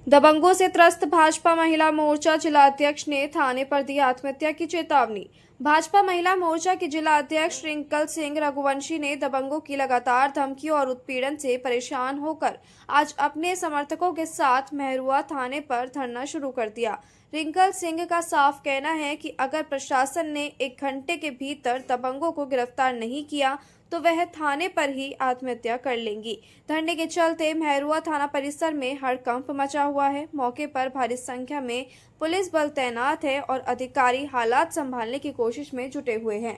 दबंगों से त्रस्त भाजपा महिला मोर्चा जिलाध्यक्ष ने थाने पर दी आत्महत्या की चेतावनी। भाजपा महिला मोर्चा के जिला अध्यक्ष रिंकल सिंह रघुवंशी ने दबंगों की लगातार धमकियों और उत्पीड़न से परेशान होकर आज अपने समर्थकों के साथ मेहरुआ थाने पर धरना शुरू कर दिया। रिंकल सिंह का साफ कहना है कि अगर प्रशासन ने 1 घंटे के भीतर दबंगों को गिरफ्तार नहीं किया तो वह थाने पर ही आत्महत्या कर लेंगी। धरने के चलते मेहरुआ थाना परिसर में हड़कंप मचा हुआ है। मौके पर भारी संख्या में पुलिस बल तैनात है और अधिकारी हालात संभालने की कोशिश में जुटे हुए हैं।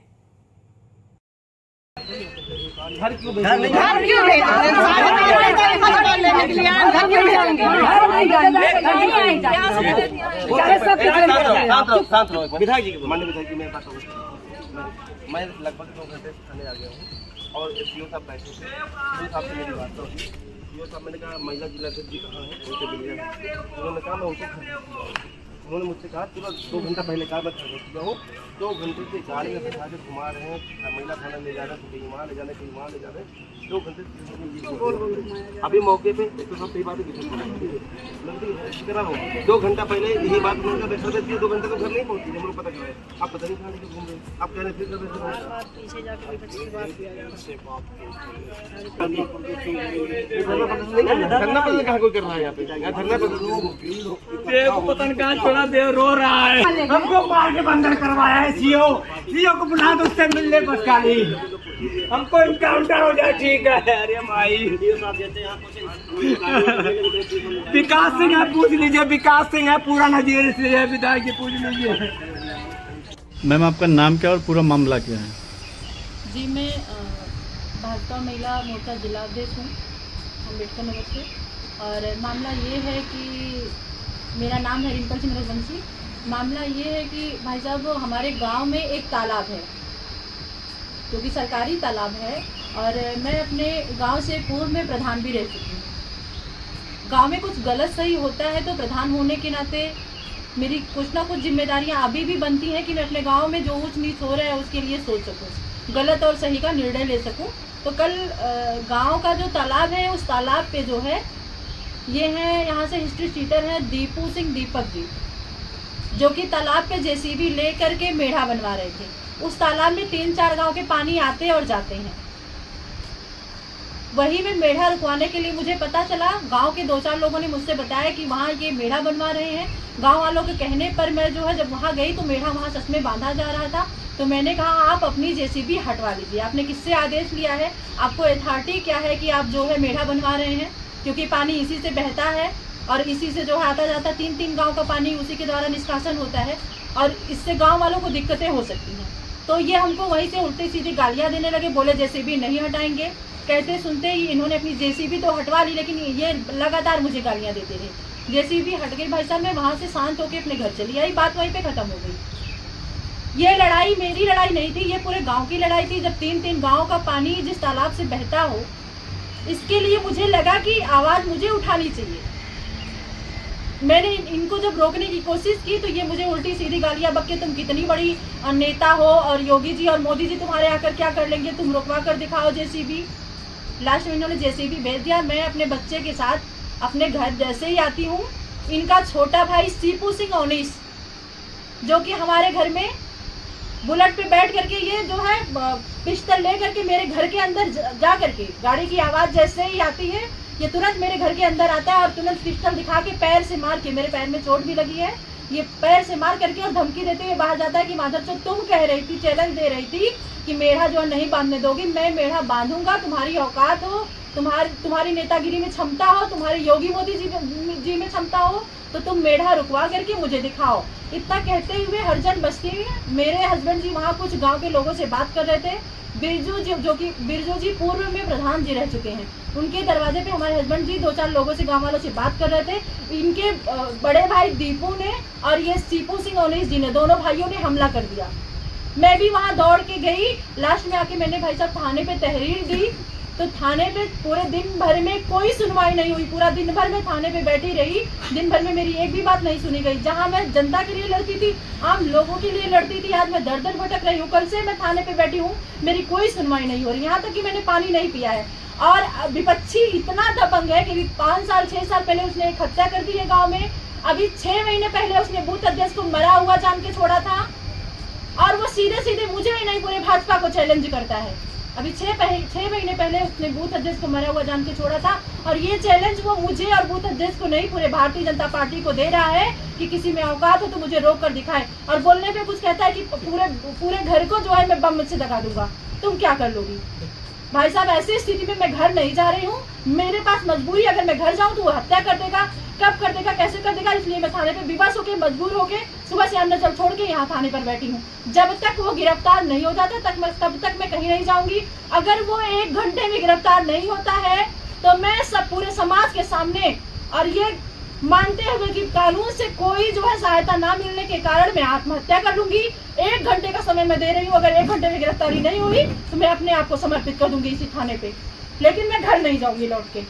विधायक जी माननीय विधायक जी मेरे पास मैं लगभग 2 घंटे थाने आ गया हूँ और सीओ साहब बैठे थे। सीओ साहब से मेरी बात हुई। सीओ साहब मैंने कहा महिला जिलाध्यक्ष जी कहाँ हैं, उनसे मिल गया। उन्होंने कहा मैं उनसे उन्होंने मुझसे कहा तुरंत 2 घंटा पहले कहा मैं घर चुका हूँ। 2 घंटे से गाड़ी में बिठा के घुमा रहे हैं, महिला थाना ले जा रहे हैं, कहीं वहाँ ले जा रहे हैं, कहीं वहाँ ले जा रहे हैं। 2 घंटे से अभी मौके पे तो सब सही बात है। 2 घंटा पहले यही बात उन्होंने बैठा देती है, 2 घंटे तो घर नहीं पहुँची, हम लोग पता चला है। आप पता नहीं कहाँ लेके घूम रहे हैं, आप कह रहे फिर धरना बदल कहाँ कोई कर रहा है यहाँ पे, धरना बदल पता नहीं कहाँ छोड़ा दे रो रहा है। हमको मार के बंदर करवाया है सीओ को बुला दो, उससे मिलने बस खाली हमको इनकाउंटर हो जाए, ठीक है। अरे माई विकास सिंह है, पूछ लीजिए, विकास सिंह है, पूरा नजीर से है, विधायक जी पूछ लीजिए। मैम आपका नाम क्या और पूरा मामला क्या है? जी मैं भाजपा महिला मोर्चा जिलाध्यक्ष हूँ अम्बेडकर नगर से। और मामला ये है कि मेरा नाम है रिंकल सिंह रघुवंशी। मामला ये है कि भाई साहब हमारे गांव में एक तालाब है जो कि सरकारी तालाब है और मैं अपने गांव से पूर्व में प्रधान भी रह चुकी हूँ। गांव में कुछ गलत सही होता है तो प्रधान होने के नाते मेरी कुछ ना कुछ जिम्मेदारियां अभी भी बनती हैं कि मैं अपने गांव में जो ऊंच नीच हो रहा है उसके लिए सोच सकूं, गलत और सही का निर्णय ले सकूं। तो कल गांव का जो तालाब है उस तालाब पे जो है ये है, यहाँ से हिस्ट्री शीटर है दीपू सिंह दीपक जी, जो कि तालाब पे जेसीबी ले करके मेढ़ा बनवा रहे थे। उस तालाब में 3-4 गांव के पानी आते और जाते हैं। वही में मेढ़ा रुकवाने के लिए मुझे पता चला, गांव के 2-4 लोगों ने मुझसे बताया कि वहाँ ये मेढ़ा बनवा रहे हैं। गांव वालों के कहने पर मैं जो है जब वहाँ गई तो मेढ़ा वहाँ सच में बांधा जा रहा था। तो मैंने कहा आप अपनी जेसीबी हटवा लीजिए, आपने किससे आदेश लिया है, आपको अथॉरिटी क्या है कि आप जो है मेढ़ा बनवा रहे हैं, क्योंकि पानी इसी से बहता है और इसी से जो है आता जाता 3-3 गांव का पानी उसी के द्वारा निष्कासन होता है और इससे गांव वालों को दिक्कतें हो सकती हैं। तो ये हमको वहीं से उल्टी सीधी गालियां देने लगे, बोले जेसीबी नहीं हटाएंगे। कहते सुनते ही इन्होंने अपनी जेसीबी तो हटवा ली, लेकिन ये लगातार मुझे गालियां देते रहे। जेसीबी हट गई भाई साहब, मैं वहाँ से शांत होकर अपने घर चली आई, बात वहीं पर खत्म हो गई। ये लड़ाई मेरी लड़ाई नहीं थी, ये पूरे गाँव की लड़ाई थी। जब 3-3 गाँव का पानी जिस तालाब से बहता हो, इसके लिए मुझे लगा कि आवाज़ मुझे उठानी चाहिए। मैंने इनको जब रोकने की कोशिश की तो ये मुझे उल्टी सीधी गालियां बक के तुम कितनी बड़ी नेता हो और योगी जी और मोदी जी तुम्हारे आकर क्या कर लेंगे, तुम रुकवा कर दिखाओ जेसीबी। लास्ट में इन्होंने जेसीबी भेज दिया। मैं अपने बच्चे के साथ अपने घर जैसे ही आती हूँ, इनका छोटा भाई सीपू सिंह 19 जो कि हमारे घर में बुलेट पे बैठ करके ये जो है पिस्टल ले करके मेरे घर के अंदर जा करके, गाड़ी की आवाज़ जैसे ही आती है ये तुरंत मेरे घर के अंदर आता है और तुरंत पिस्टल दिखा के पैर से मार के, मेरे पैर में चोट भी लगी है, ये पैर से मार करके और धमकी देते हुए बाहर जाता है कि माधव चो तुम कह रही थी, चैलेंज दे रही थी कि मेढ़ा जो नहीं बांधने दोगी, मैं मेढ़ा बांधूंगा, तुम्हारी औकात हो, तुम्हारी नेतागिरी में क्षमता हो, तुम्हारे योगी मोदी जी में क्षमता हो तो तुम मेढ़ा रुकवा करके मुझे दिखाओ। इतना कहते हुए हरजन बस्ती में मेरे हस्बैंड जी वहाँ कुछ गांव के लोगों से बात कर रहे थे। बिरजू जी जो कि बिरजू जी पूर्व में प्रधान जी रह चुके हैं, उनके दरवाजे पे हमारे हस्बैंड जी 2-4 लोगों से गांव वालों से बात कर रहे थे। इनके बड़े भाई दीपू ने और ये सीपू सिंह 19 जी ने, दोनों भाइयों ने हमला कर दिया। मैं भी वहाँ दौड़ के गई। लास्ट में आके मैंने भाई साहब थाने पे तहरीर दी तो थाने पे पूरे दिन भर में कोई सुनवाई नहीं हुई। पूरा दिन भर मैं थाने पे बैठी रही, दिन भर में मेरी एक भी बात नहीं सुनी गई। जहाँ मैं जनता के लिए लड़ती थी, आम लोगों के लिए लड़ती थी, आज मैं दर दर भटक रही हूँ। कल से मैं थाने पे बैठी हूँ, मेरी कोई सुनवाई नहीं हो रही। यहाँ तक कि मैंने पानी नहीं पिया है। और विपक्षी इतना दबंग है कि 5 साल 6 साल पहले उसने एक हत्या कर दी है गाँव में। अभी 6 महीने पहले उसने बूथ अध्यक्ष को मरा हुआ जान के छोड़ा था, और वो सीधे सीधे मुझे ही नहीं पूरे भाजपा को चैलेंज करता है। अभी 6 महीने पहले उसने बूथ अध्यक्ष को मरा हुआ जान के छोड़ा था, और ये चैलेंज वो मुझे और बूथ अध्यक्ष को नहीं, पूरे भारतीय जनता पार्टी को दे रहा है कि किसी में औकात हो तो मुझे रोक कर दिखाए। और बोलने पे कुछ कहता है कि पूरे घर को जो है मैं बम से दगा दूंगा। तुम क्या कर लोगी भाई साहब? ऐसी स्थिति में मैं घर नहीं जा रही हूँ। मेरे पास मजबूरी, अगर मैं घर जाऊँ तो वो हत्या कर देगा, कब कर देगा, कैसे कर देगा, इसलिए मैं थाने पे विवश होकर मजबूर होकर सुबह से अंदर जब छोड़ के यहाँ थाने पर बैठी हूँ। जब तक वो गिरफ्तार नहीं हो जाता तब तक मैं कहीं नहीं जाऊंगी। अगर वो 1 घंटे में गिरफ्तार नहीं होता है तो मैं सब पूरे समाज के सामने, और ये मानते हुए कि कानून से कोई जो है सहायता ना मिलने के कारण मैं आत्महत्या कर लूंगी। 1 घंटे का समय मैं दे रही हूँ। अगर 1 घंटे में गिरफ्तारी नहीं हुई तो मैं अपने आप को समर्पित कर दूंगी इसी थाने पे, लेकिन मैं घर नहीं जाऊंगी लौट के।